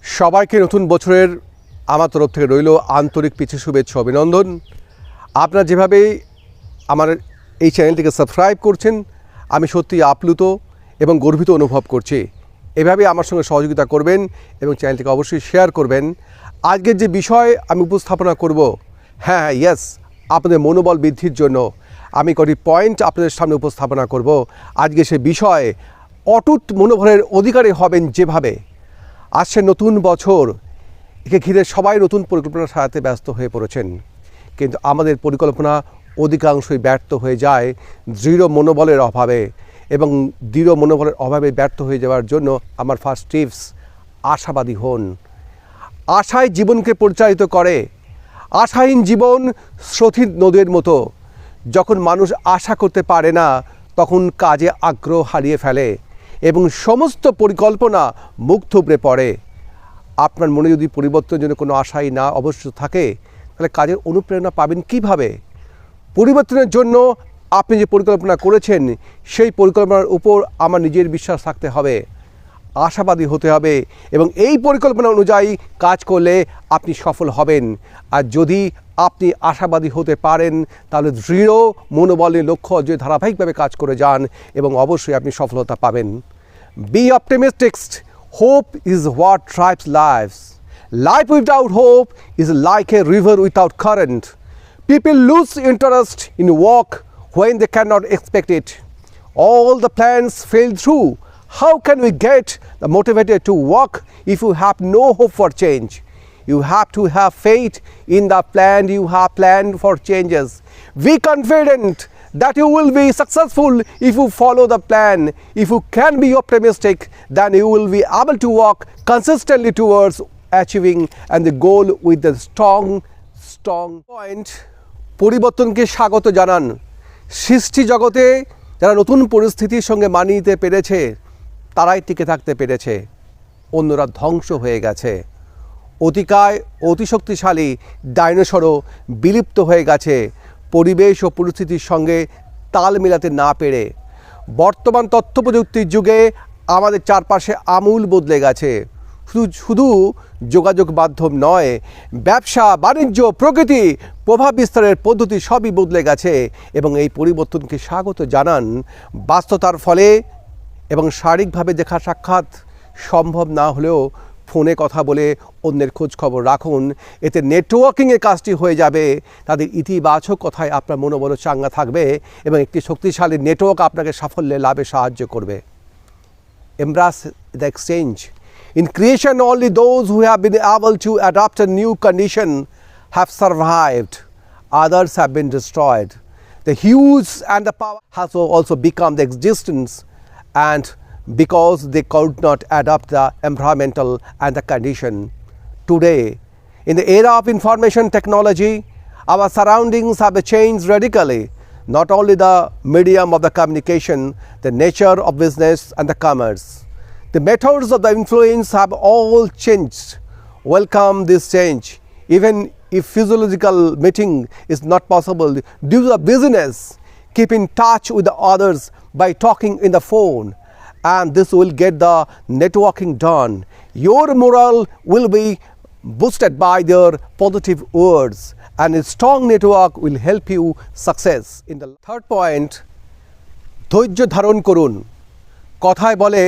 সবাইকে নতুন বছরের আমার তরফ থেকে রইল আন্তরিক পিছে শুভেচ্ছা অভিনন্দন। আপনারা যেভাবে আমার এই চ্যানেলটিকে সাবস্ক্রাইব করছেন, আমি সত্যি আপ্লুত এবং গর্বিত অনুভব করছি। এভাবে আমার সঙ্গে সহযোগিতা করবেন এবং চ্যানেলটিকে অবশ্যই শেয়ার করবেন। আজকের যে বিষয় আমি উপস্থাপনা করব, ইয়েস, আপনাদের মনোবল বৃদ্ধির জন্য আমি কটি পয়েন্ট আপনাদের সামনে উপস্থাপনা করব। আজকে সে বিষয় অটুট মনোবলের অধিকারী হবেন যেভাবে। আসছে নতুন বছর, একে ঘিরে সবাই নতুন পরিকল্পনা সাজাতে ব্যস্ত হয়ে পড়েছেন, কিন্তু আমাদের পরিকল্পনা অধিকাংশই ব্যর্থ হয়ে যায় দৃঢ় মনোবলের অভাবে। এবং দৃঢ় মনোবলের অভাবে ব্যর্থ হয়ে যাওয়ার জন্য আমার ফার্স্ট টিপস, আশাবাদী হন। আশাই জীবনকে পরিচালিত করে। আশাহীন জীবন স্রোতিত নদীর মতো। যখন মানুষ আশা করতে পারে না, তখন কাজে আগ্রহ হারিয়ে ফেলে এবং সমস্ত পরিকল্পনা মুখ থুবড়ে পড়ে। আপনার মনে যদি পরিবর্তনের জন্য কোনো আশাই না অবশ্য থাকে, তাহলে কাজের অনুপ্রেরণা পাবেন কিভাবে? পরিবর্তনের জন্য আপনি যে পরিকল্পনা করেছেন, সেই পরিকল্পনার উপর আমার নিজের বিশ্বাস থাকতে হবে, আশাবাদী হতে হবে এবং এই পরিকল্পনা অনুযায়ী কাজ করলে আপনি সফল হবেন। আর যদি আপনি আশাবাদী হতে পারেন, তাহলে দৃঢ় মনোবলের লক্ষ্য যে ধারাবাহিকভাবে কাজ করে যান এবং অবশ্যই আপনি সফলতা পাবেন। B optimistic. Hope is what drives life. Life without hope is like a river without current. People lose interest in work when they cannot expect it. All the plans fail through. How can we get motivated to work if you have no hope for change? You have to have faith in the plan you have planned for changes. Be confident that you will be successful if you follow the plan. If you can be optimistic, then you will be able to work consistently towards achieving and the goal with the strong point. পরিবর্তনকে স্বাগত জানান। সৃষ্টি জগতে যারা নতুন পরিস্থিতির সঙ্গে মানিয়ে নিতে পেরেছে, তারাই টিকে থাকতে পেরেছে, অন্যরা ধ্বংস হয়ে গেছে। অতিকায় অতিশক্তিশালী ডাইনোসরও বিলুপ্ত হয়ে গেছে পরিবেশ ও পরিস্থিতির সঙ্গে তাল মেলাতে না পেরে। বর্তমান তথ্য প্রযুক্তির যুগে আমাদের চারপাশে আমূল বদলে গেছে। শুধু যোগাযোগ মাধ্যম নয়, ব্যবসা বাণিজ্য, প্রকৃতি, প্রভাব বিস্তারের পদ্ধতি সবই বদলে গেছে এবং এই পরিবর্তনকে স্বাগত জানান। ব্যস্ততার ফলে এবং শারীরিকভাবে দেখা সাক্ষাৎ সম্ভব না হলেও ফোনে কথা বলে অন্যের খোঁজ খবর রাখুন। এতে নেটওয়ার্কিংয়ের কাজটি হয়ে যাবে। তাদের ইতিবাচক কথায় আপনার মনোবল চাঙ্গা থাকবে এবং একটি শক্তিশালী নেটওয়ার্ক আপনাকে সাফল্যে লাভে সাহায্য করবে। Embrace the exchange. In creation, only those who have been able to adapt a new condition have survived. Others have been destroyed. The hues and the power has also become the existence, and because they could not adapt the environmental and the condition. Today, in the era of information technology, our surroundings have changed radically. Not only the medium of the communication, the nature of business and the commerce. The methods of the influence have all changed. Welcome this change. Even if physiological meeting is not possible due to the business, keep in touch with the others by talking in the phone, and this will get the networking done. Your morale will be boosted by their positive words, and a strong network will help you success. In the third point, ধৈর্য ধারণ করুন। কথায় বলে,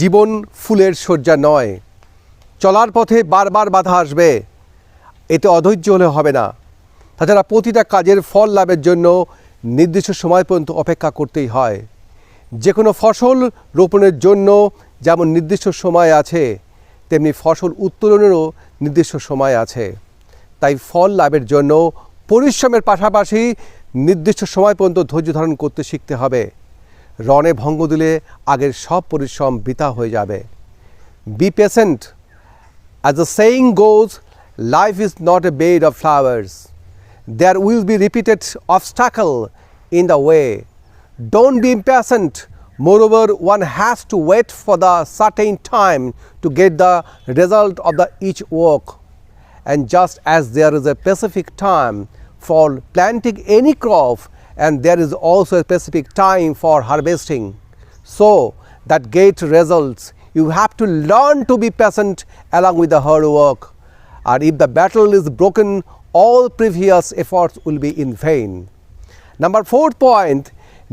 জীবন ফুলের শয্যা নয়। চলার পথে বারবার বাধা আসবে, এতে অধৈর্য হলে হবে না। তাছাড়া প্রতিটা কাজের ফল লাভের জন্য নির্দিষ্ট সময় পর্যন্ত অপেক্ষা করতেই হয়। যে কোনো ফসল রোপণের জন্য যেমন নির্দিষ্ট সময় আছে, তেমনি ফসল উত্তোলনেরও নির্দিষ্ট সময় আছে। তাই ফল লাভের জন্য পরিশ্রমের পাশাপাশি নির্দিষ্ট সময় পর্যন্ত ধৈর্য ধারণ করতে শিখতে হবে। রণে ভঙ্গ দিলে আগের সব পরিশ্রম বৃথা হয়ে যাবে। Be patient. As the saying goes, life is not a bed of flowers. There will be repeated obstacles in the way. Don't be impatient. Moreover, one has to wait for the certain time to get the result of each work. And just as there is a specific time for planting any crop, and there is also a specific time for harvesting, so that get results you have to learn to be patient along with the hard work. And if the battle is broken, all previous efforts will be in vain. Number 4 point,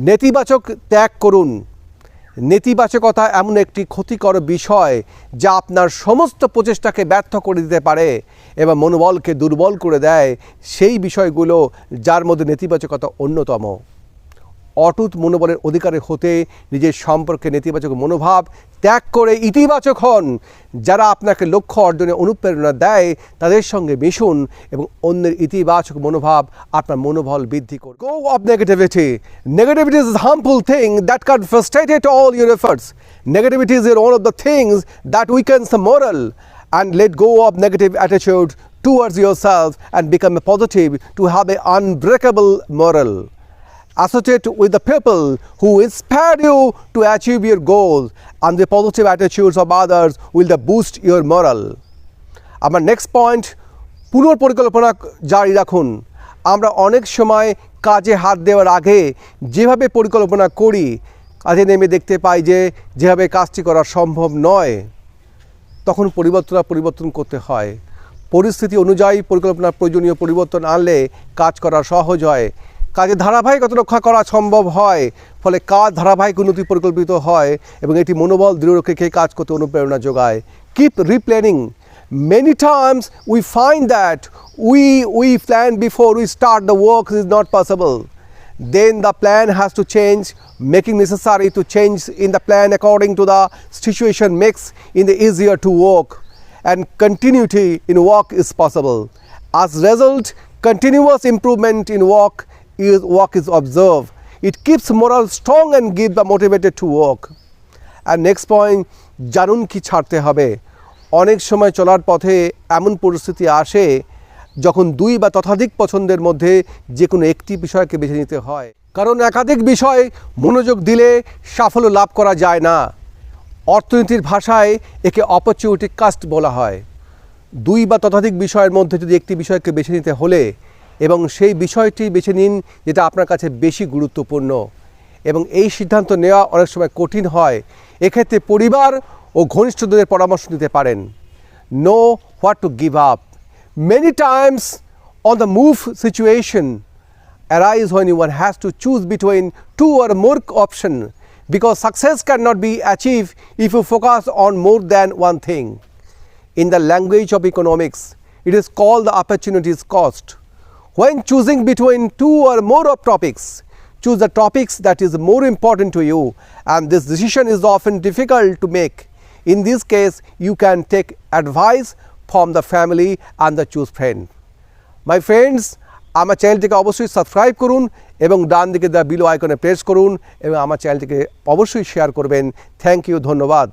নেতিবাচক ত্যাগ করুন। নেতিবাচকতা এমন একটি ক্ষতিকর বিষয় যা আপনার সমস্ত প্রচেষ্টাকে ব্যর্থ করে দিতে পারে এবং মনোবলকে দুর্বল করে দেয়, সেই বিষয়গুলো যার মধ্যে নেতিবাচকতা অন্যতম। অটুট মনোবলের অধিকারী হতে নিজের সম্পর্কে নেতিবাচক মনোভাব ত্যাগ করে ইতিবাচক হন। যারা আপনাকে লক্ষ্য অর্জনে অনুপ্রেরণা দেয় তাদের সঙ্গে মিশুন এবং অন্যের ইতিবাচক মনোভাব আপনার মনোবল বৃদ্ধি করুন। Go of negativity. Negativity is a harmful thing that can frustrate all your efforts. Negativity is one of the things that weakens the moral. And let go of negative attitude towards yourself and become a positive to have an unbreakable moral. Associate with the people who inspire you to achieve your goals, and the positive attitudes of others will boost your moral. Our next point, পুনর্পরিকল্পনা জারি রাখুন। আমরা অনেক সময় কাজে হাত দেওয়ার আগে যেভাবে পরিকল্পনা করি, কাজে নেমে দেখতে পাই যে যেভাবে কাজটি করা সম্ভব নয়, তখন পরিবর্তন করতে হয়। পরিস্থিতি অনুযায়ী পরিকল্পনার প্রয়োজনীয় পরিবর্তন আনলে কাজ করা সহজ হয়, কাজে ধারাবাহিকতা রক্ষা করা সম্ভব হয়, ফলে কাজ ধারাবাহিক উন্নতি পরিকল্পিত হয় এবং এটি মনোবল দৃঢ় রেখে কাজ করতে অনুপ্রেরণা যোগায়। Keep replanning. Many times we find that we plan before we start the work is not possible. Then the plan has to change, making necessary to change in the plan according to the situation makes it easier to work, and continuity in work is possible. As a result, continuous improvement in work is observed. It keeps morale strong and gives the motivated to work. And next point, জানুন কি ছাড়তে হবে। অনেক সময় চলার পথে এমন পরিস্থিতি আসে যখন 2 বা ততোধিক পছন্দের মধ্যে যে কোনো একটি বিষয়কে বেছে নিতে হয়, কারণ একাধিক বিষয় মনোযোগ দিলে সাফল্য লাভ করা যায় না। অর্থনীতির ভাষায় একে অপরচুনিটি কস্ট বলা হয়। 2 বা ততোধিক বিষয়ের মধ্যে যদি একটি বিষয়কে বেছে নিতে হলে এবং সেই বিষয়টি বেছে নিন যেটা আপনার কাছে বেশি গুরুত্বপূর্ণ, এবং এই সিদ্ধান্ত নেওয়া অনেক সময় কঠিন হয়। এক্ষেত্রে পরিবার ও ঘনিষ্ঠদের পরামর্শ নিতে পারেন। Know what to give up. Many times on the move situation arise when one has to choose between 2 or more options, because success cannot be achieved if you focus on more than one thing. In the language of economics, it is called the opportunities cost. When choosing between 2 or more of topics, choose the topics that is more important to you, and this decision is often difficult to make. In this case, you can take advice from the family and the choose friend. My friends, আমার চ্যানেলটিকে অবশ্যই subscribe করুন এবং ডান দিকে দেওয়া below আইকনে press করুন এবং আমার চ্যানেলটিকে অবশ্যই শেয়ার করবেন। থ্যাংক ইউ, ধন্যবাদ।